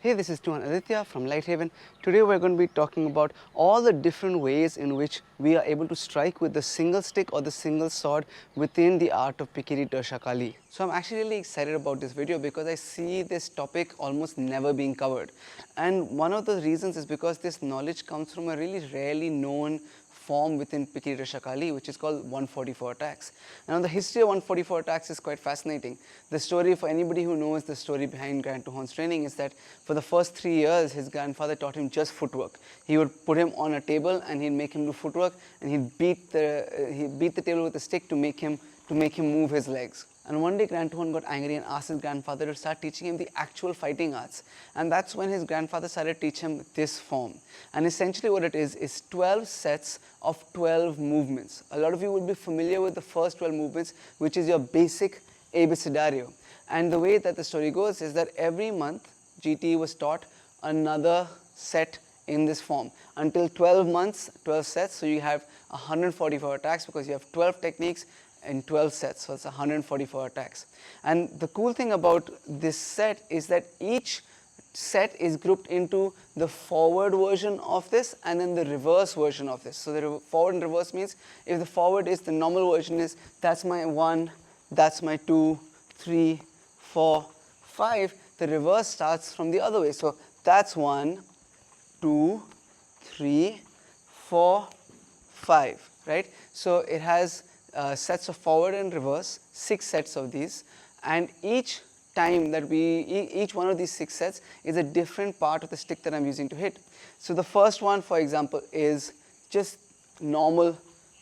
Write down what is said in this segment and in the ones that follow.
Hey, this is Aditya from LightHaven. Today we're going to be talking about all the different ways in which we are able to strike with the single stick or the single sword within the art of Pekiti Tirsia Kali. So I'm actually really excited about this video because I see this topic almost never being covered. And one of the reasons is because this knowledge comes from a really rarely known form within Pekiti Tirsia Kali, which is called 144 attacks. Now the history of 144 attacks is quite fascinating. The story, for anybody who knows the story behind GrandTuhon's training, is that for the first 3 years his grandfather taught him just footwork. He would put him on a table and he'd make him do footwork, and he'd beat the table with a stick to make him move his legs. And one day GrandTuhon got angry and asked his grandfather to start teaching him the actual fighting arts. And that's when his grandfather started to teach him this form. And essentially what it is 12 sets of 12 movements. A lot of you will be familiar with the first 12 movements, which is your basic abecedario. And the way that the story goes is that every month GT was taught another set in this form until 12 months, 12 sets. So you have 144 attacks because you have 12 techniques in 12 sets, so it's 144 attacks. And the cool thing about this set is that each set is grouped into the forward version of this and then the reverse version of this. So the forward and reverse means if the forward is the normal version is that's my 1, that's my 2, 3, 4, 5, the reverse starts from the other way. So that's 1, 2, 3, 4, 5, right? So it has sets of forward and reverse, 6 sets of these, and each time that each one of these 6 sets is a different part of the stick that I'm using to hit. So the first one, for example, is just normal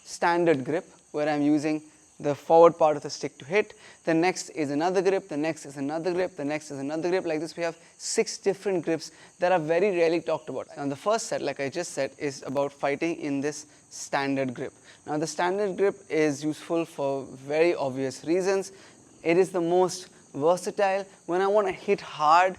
standard grip where I'm using the forward part of the stick to hit. The next is another grip, the next is another grip, the next is another grip. Like this we have 6 different grips that are very rarely talked about. And the first set, like I just said, is about fighting in this standard grip. Now the standard grip is useful for very obvious reasons. It is the most versatile. When I want to hit hard,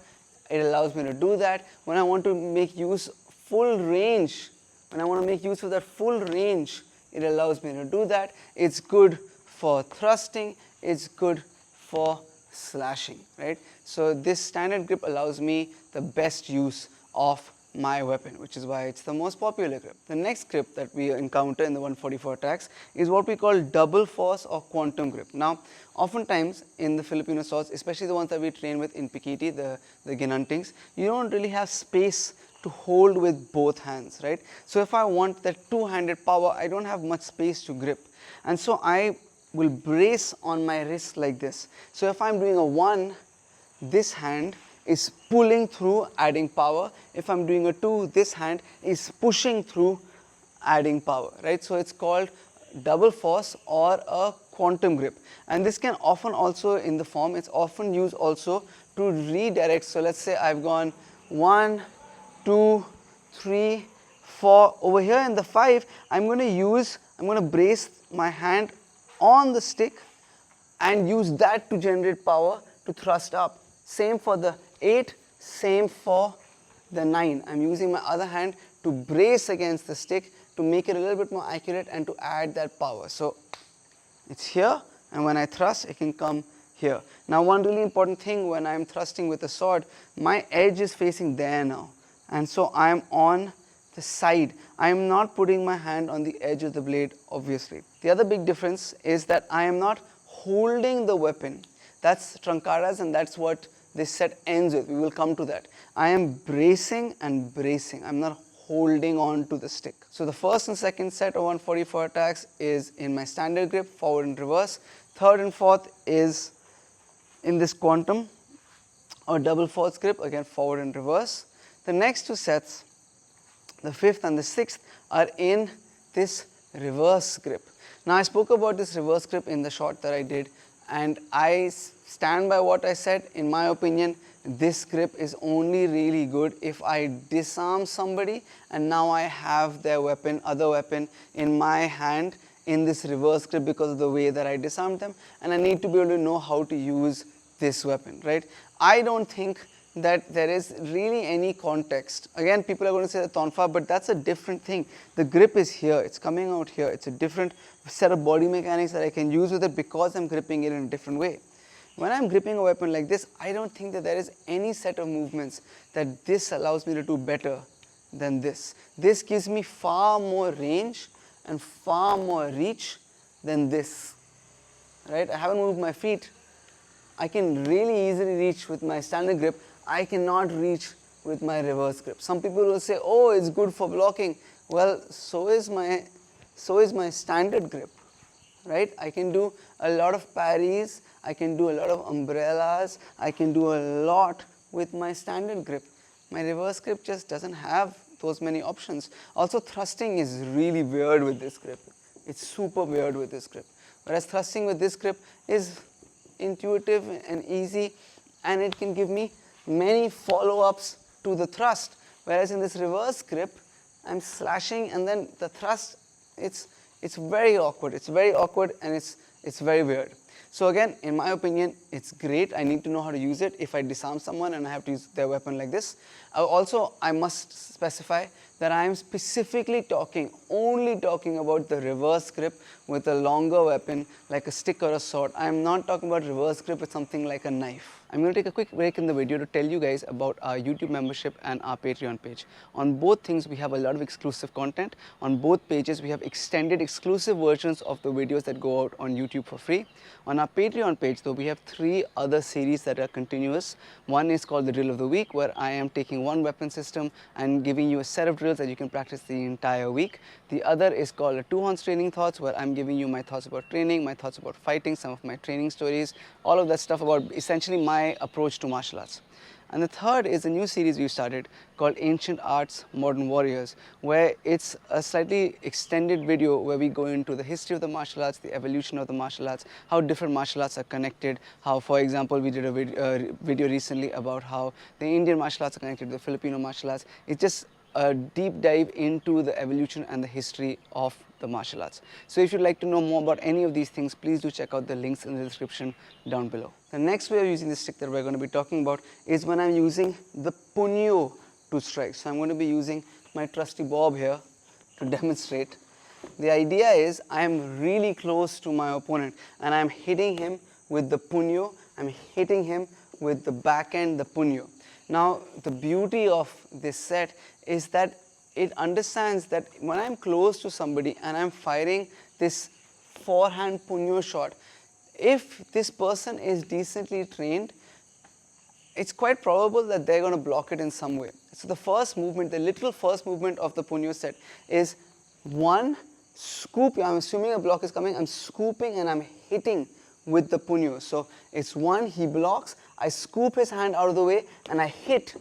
it allows me to do that. When I want to make use full range, when I want to make use of that full range, it allows me to do that. It's good for thrusting, it's good for slashing, right? So this standard grip allows me the best use of my weapon, which is why it's the most popular grip. The next grip that we encounter in the 144 attacks is what we call double force or quantum grip. Now, oftentimes in the Filipino swords, especially the ones that we train with in Pekiti, the Ginantings, you don't really have space to hold with both hands, right? So if I want that two-handed power, I don't have much space to grip. And so I will brace on my wrist like this. So if I'm doing a 1, this hand is pulling through, adding power. If I'm doing a 2, this hand is pushing through, adding power, right? So it's called double force or a quantum grip. And this can often also in the form, it's often used also to redirect. So let's say I've gone 1, 2, 3, 4. Over here in the 5, I'm going to brace my hand on the stick and use that to generate power to thrust up. Same for the 8, same for the 9. I'm using my other hand to brace against the stick to make it a little bit more accurate and to add that power. So it's here, and when I thrust, it can come here. Now one really important thing when I'm thrusting with a sword, my edge is facing there now. And so I'm on the side. I'm not putting my hand on the edge of the blade, obviously. The other big difference is that I am not holding the weapon. That's Trangkadas, and that's what this set ends with. We will come to that. I am bracing and bracing. I'm not holding on to the stick. So the first and second set of 144 attacks is in my standard grip, forward and reverse. Third and fourth is in this quantum or double force grip, again forward and reverse. The next 2 sets, the 5th and the 6th, are in this reverse grip. Now I spoke about this reverse grip in the short that I did, and I stand by what I said. In my opinion, this grip is only really good if I disarm somebody and now I have their weapon, other weapon in my hand in this reverse grip because of the way that I disarmed them, and I need to be able to know how to use this weapon, right? I don't think that there is really any context. Again, people are going to say the tonfa, but that's a different thing. The grip is here, it's coming out here. It's a different set of body mechanics that I can use with it because I'm gripping it in a different way. when I'm gripping a weapon like this, I don't think that there is any set of movements that this allows me to do better than this. This gives me far more range and far more reach than this, right? I haven't moved my feet. I can really easily reach with my standard grip. I cannot reach with my reverse grip. Some people will say, oh, it's good for blocking. Well, so is my standard grip, right? I can do a lot of parries, I can do a lot of umbrellas, I can do a lot with my standard grip. My reverse grip just doesn't have those many options. Also, thrusting is really weird with this grip. It's super weird with this grip. Whereas thrusting with this grip is intuitive and easy, and it can give me many follow-ups to the thrust. Whereas in this reverse grip, I'm slashing, and then the thrust, it's very awkward. It's very awkward, and it's very weird. So again, in my opinion, it's great. I need to know how to use it if I disarm someone and I have to use their weapon like this. Also, I must specify that I am specifically only talking about the reverse grip with a longer weapon like a stick or a sword. I am not talking about reverse grip with something like a knife. I'm going to take a quick break in the video to tell you guys about our YouTube membership and our Patreon page. On both things, we have a lot of exclusive content. On both pages, we have extended exclusive versions of the videos that go out on YouTube for free. On our Patreon page, though, we have 3 other series that are continuous. One is called the Drill of the Week, where I am taking one weapon system and giving you a set of drills that you can practice the entire week. The other is called a Tuhon's Training Thoughts, where I'm giving you my thoughts about training, my thoughts about fighting, some of my training stories, all of that stuff about essentially my approach to martial arts. And the third is a new series we've started called Ancient Arts, Modern Warriors, where it's a slightly extended video where we go into the history of the martial arts, the evolution of the martial arts, how different martial arts are connected, how, for example, we did a video recently about how the Indian martial arts are connected to the Filipino martial arts. It's just a deep dive into the evolution and the history of the martial arts. So if you'd like to know more about any of these things, please do check out the links in the description down below. The next way of using the stick that we're going to be talking about is when I'm using the Punyo to strike. So I'm going to be using my trusty bob here to demonstrate. The idea is I'm really close to my opponent and I'm hitting him with the Punyo. I'm hitting him with the backhand, the Punyo. Now, the beauty of this set is that it understands that when I'm close to somebody and I'm firing this forehand Punyo shot, if this person is decently trained, it's quite probable that they're going to block it in some way. So the first movement, the literal first movement of the Punyo set is one scoop. I'm assuming a block is coming. I'm scooping and I'm hitting with the Punyo. So it's one, he blocks, I scoop his hand out of the way and I hit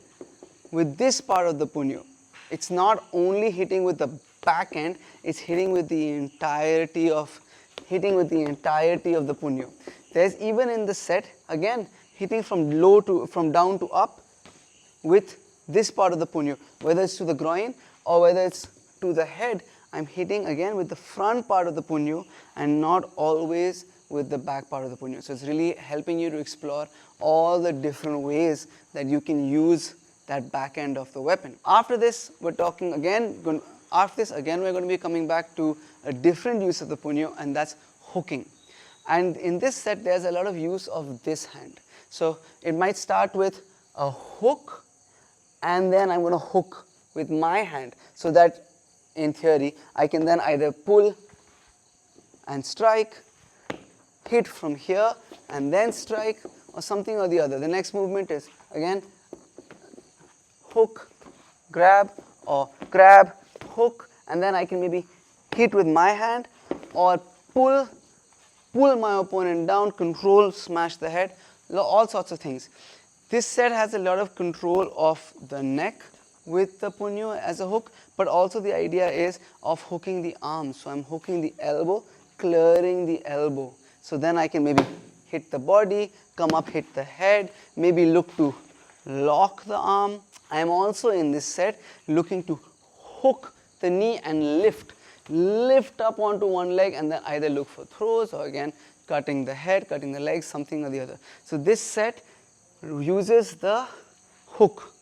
with this part of the Punyo. It's not only hitting with the back end, it's hitting with the entirety of the Punyo. There's even in the set, again, hitting from down to up with this part of the Punyo. Whether it's to the groin or whether it's to the head, I'm hitting again with the front part of the Punyo and not always with the back part of the Punyo. So it's really helping you to explore all the different ways that you can use that back end of the weapon. After this, we're talking again, we're going to be coming back to a different use of the Punyo, and that's hooking. And in this set, there's a lot of use of this hand. So it might start with a hook, and then I'm going to hook with my hand, so that in theory, I can then either pull and strike, hit from here, and then strike, or something or the other. The next movement is, again, hook, grab, or grab, hook, and then I can maybe hit with my hand or pull my opponent down, control, smash the head, all sorts of things. This set has a lot of control of the neck with the Punyo as a hook, but also the idea is of hooking the arm. So I'm hooking the elbow, clearing the elbow. So then I can maybe hit the body, come up, hit the head, maybe look to lock the arm. I am also in this set looking to hook the knee and lift up onto one leg, and then either look for throws or again cutting the head, cutting the legs, something or the other. So this set uses the hook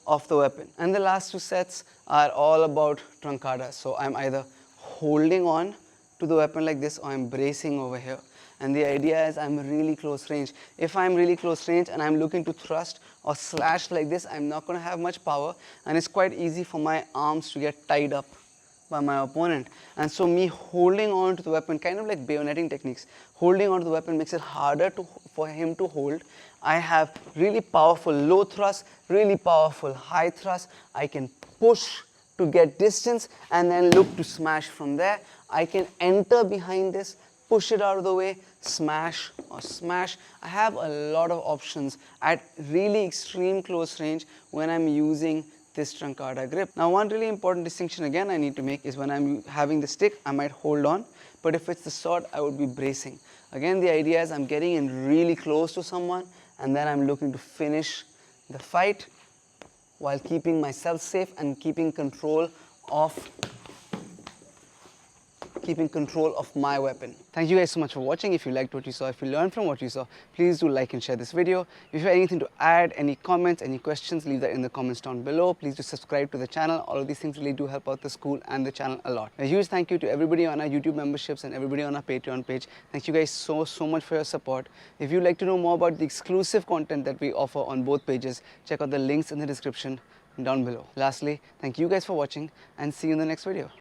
of the weapon. And the last 2 sets are all about Trangkada. So I'm either holding on to the weapon like this or I'm bracing over here. and the idea is I'm really close range. If I'm really close range and I'm looking to thrust or slash like this, I'm not going to have much power, and it's quite easy for my arms to get tied up by my opponent. And so me holding on to the weapon, kind of like bayoneting techniques, holding on to the weapon makes it harder for him to hold. I have really powerful low thrust, really powerful high thrust. I can push to get distance and then look to smash from there. I can enter behind this, push it out of the way, smash or smash. I have a lot of options at really extreme close range when I'm using this Trangkada grip. Now, one really important distinction again I need to make is when I'm having the stick, I might hold on, but if it's the sword, I would be bracing. Again, the idea is I'm getting in really close to someone and then I'm looking to finish the fight while keeping myself safe and keeping control of my weapon. Thank you guys so much for watching. If you liked what you saw, if you learned from what you saw, please do like and share this video. If you have anything to add, any comments, any questions, leave that in the comments down below. Please do subscribe to the channel. All of these things really do help out the school and the channel a lot. A huge thank you to everybody on our YouTube memberships and everybody on our Patreon page. Thank you guys so much for your support. If you'd like to know more about the exclusive content that we offer on both pages, check out the links in the description down below. Lastly, thank you guys for watching and see you in the next video.